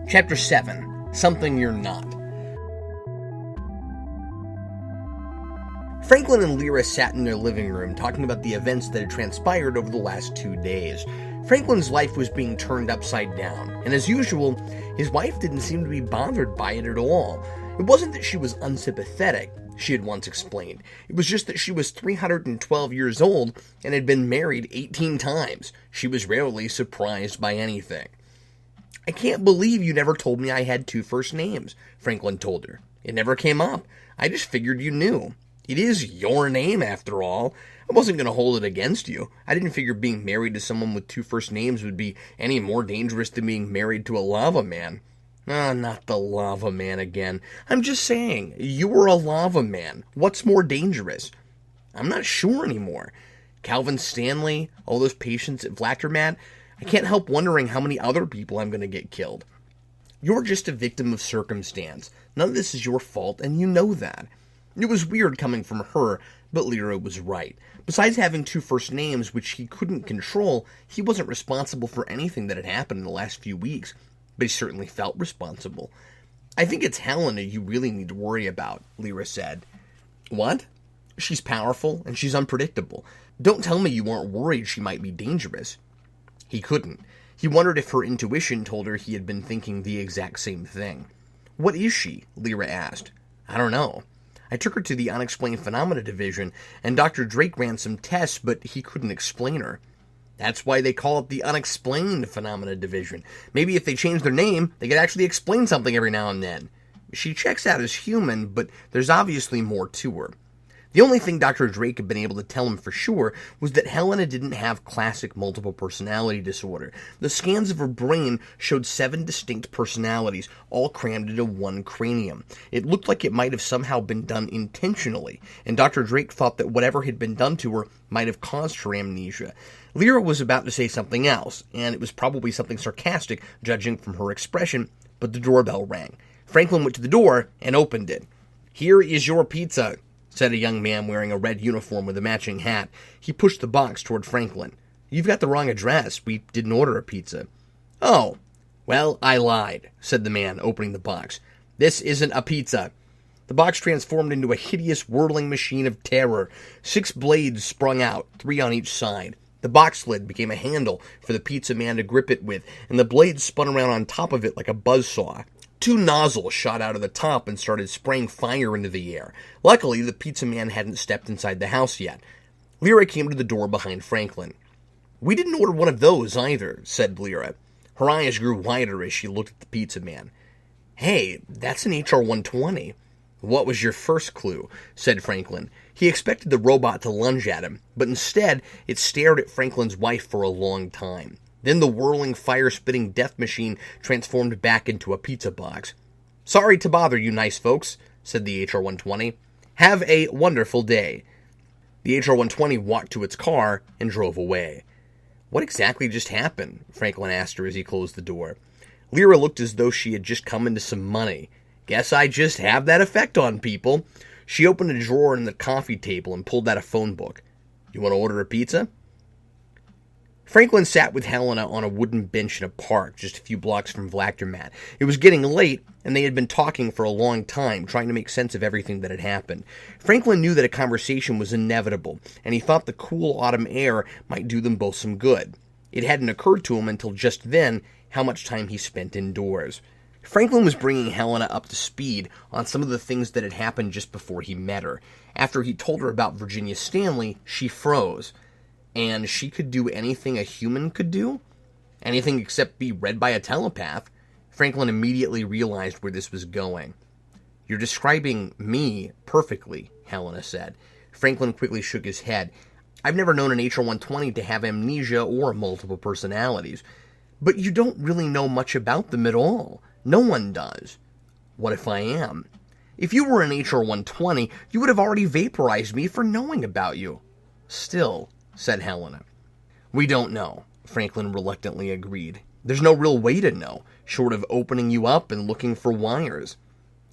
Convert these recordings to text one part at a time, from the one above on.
Chapter 7, Something You're Not. Franklin and Lyra sat in their living room talking about the events that had transpired over the last 2 days. Franklin's life was being turned upside down, and as usual, his wife didn't seem to be bothered by it at all. It wasn't that she was unsympathetic, she had once explained. It was just that she was 312 years old and had been married 18 times. She was rarely surprised by anything. "I can't believe you never told me I had 2 first names," Franklin told her. "It never came up. I just figured you knew. It is your name, after all. I wasn't going to hold it against you. I didn't figure being married to someone with 2 first names would be any more dangerous than being married to a lava man." Not the lava man again. "I'm just saying, you were a lava man. What's more dangerous?" "I'm not sure anymore. Calvin Stanley, all those patients at Vlachtermat, I can't help wondering how many other people I'm going to get killed." "You're just a victim of circumstance. None of this is your fault, and you know that." It was weird coming from her, but Lyra was right. Besides having 2 first names, which he couldn't control, he wasn't responsible for anything that had happened in the last few weeks, but he certainly felt responsible. "I think it's Helena you really need to worry about," Lyra said. "What?" "She's powerful, and she's unpredictable. Don't tell me you weren't worried she might be dangerous." He couldn't. He wondered if her intuition told her he had been thinking the exact same thing. "What is she?" Lyra asked. "I don't know. I took her to the unexplained phenomena division, and Dr. Drake ran some tests, but he couldn't explain her." "That's why they call it the unexplained phenomena division. Maybe if they changed their name, they could actually explain something every now and then." "She checks out as human, but there's obviously more to her." The only thing Dr. Drake had been able to tell him for sure was that Helena didn't have classic multiple personality disorder. The scans of her brain showed 7 distinct personalities, all crammed into one cranium. It looked like it might have somehow been done intentionally, and Dr. Drake thought that whatever had been done to her might have caused her amnesia. Lyra was about to say something else, and it was probably something sarcastic, judging from her expression, but the doorbell rang. Franklin went to the door and opened it. "Here is your pizza," said a young man wearing a red uniform with a matching hat. He pushed the box toward Franklin. "You've got the wrong address. We didn't order a pizza." "Oh, well, I lied," said the man, opening the box. "This isn't a pizza." The box transformed into a hideous whirling machine of terror. 6 blades sprung out, 3 on each side. The box lid became a handle for the pizza man to grip it with, and the blades spun around on top of it like a buzzsaw. 2 nozzles shot out of the top and started spraying fire into the air. Luckily, the pizza man hadn't stepped inside the house yet. Lyra came to the door behind Franklin. "We didn't order one of those either," said Lyra. Her eyes grew wider as she looked at the pizza man. "Hey, that's an HR-120. "What was your first clue?" said Franklin. He expected the robot to lunge at him, but instead it stared at Franklin's wife for a long time. Then the whirling, fire-spitting death machine transformed back into a pizza box. "Sorry to bother you nice folks," said the HR-120. "Have a wonderful day." The HR-120 walked to its car and drove away. "What exactly just happened?" Franklin asked her as he closed the door. Lyra looked as though she had just come into some money. "Guess I just have that effect on people." She opened a drawer in the coffee table and pulled out a phone book. "You want to order a pizza?" Franklin sat with Helena on a wooden bench in a park just a few blocks from Vlachtermat. It was getting late, and they had been talking for a long time, trying to make sense of everything that had happened. Franklin knew that a conversation was inevitable, and he thought the cool autumn air might do them both some good. It hadn't occurred to him until just then how much time he spent indoors. Franklin was bringing Helena up to speed on some of the things that had happened just before he met her. After he told her about Virginia Stanley, she froze. And she could do anything a human could do? Anything except be read by a telepath. Franklin immediately realized where this was going. "You're describing me perfectly," Helena said. Franklin quickly shook his head. "I've never known an HR-120 to have amnesia or multiple personalities. But you don't really know much about them at all. No one does." "What if I am?" "If you were an HR-120, you would have already vaporized me for knowing about you." "Still," said Helena. "We don't know," Franklin reluctantly agreed. "There's no real way to know, short of opening you up and looking for wires.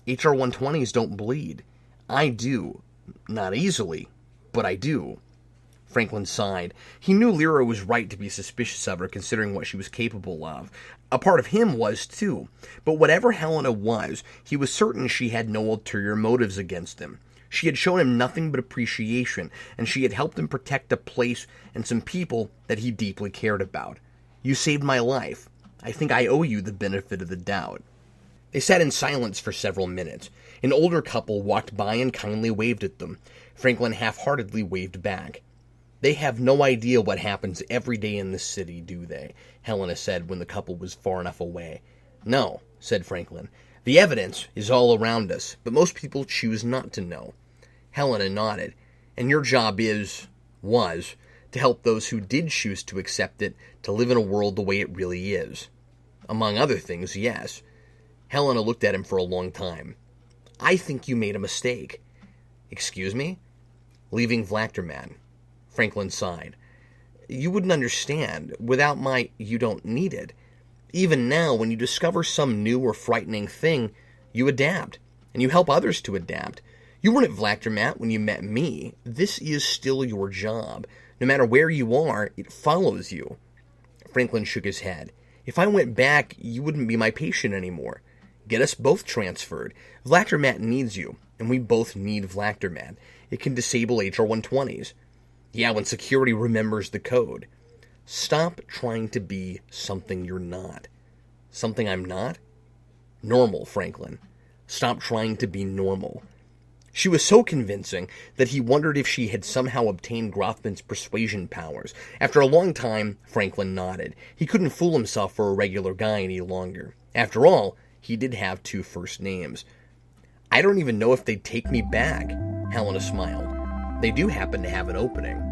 HR-120s don't bleed. I do. Not easily, but I do." Franklin sighed. He knew Lyra was right to be suspicious of her, considering what she was capable of. A part of him was, too. But whatever Helena was, he was certain she had no ulterior motives against him. She had shown him nothing but appreciation, and she had helped him protect a place and some people that he deeply cared about. You saved my life. I think I owe you the benefit of the doubt. They sat in silence for several minutes. An older couple walked by and kindly waved at them. Franklin half-heartedly waved back. They have no idea what happens every day in the city, do they? Helena said when the couple was far enough away. No, said Franklin. The evidence is all around us, but most people choose not to know. Helena nodded. And your job was, to help those who did choose to accept it to live in a world the way it really is. Among other things, yes. Helena looked at him for a long time. I think you made a mistake. Excuse me? Leaving Vlachterman. Franklin sighed. You wouldn't understand. Without my you don't need it. Even now, when you discover some new or frightening thing, you adapt, and you help others to adapt. You weren't at Vlachterman when you met me. This is still your job. No matter where you are, it follows you. Franklin shook his head. If I went back, you wouldn't be my patient anymore. Get us both transferred. Vlachterman needs you, and we both need Vlachterman. It can disable HR-120s. Yeah, when security remembers the code. Stop trying to be something you're not. Something I'm not? Normal, Franklin. Stop trying to be normal. She was so convincing that he wondered if she had somehow obtained Grothman's persuasion powers. After a long time, Franklin nodded. He couldn't fool himself for a regular guy any longer. After all, he did have 2 first names. I don't even know if they'd take me back, Helena smiled. They do happen to have an opening.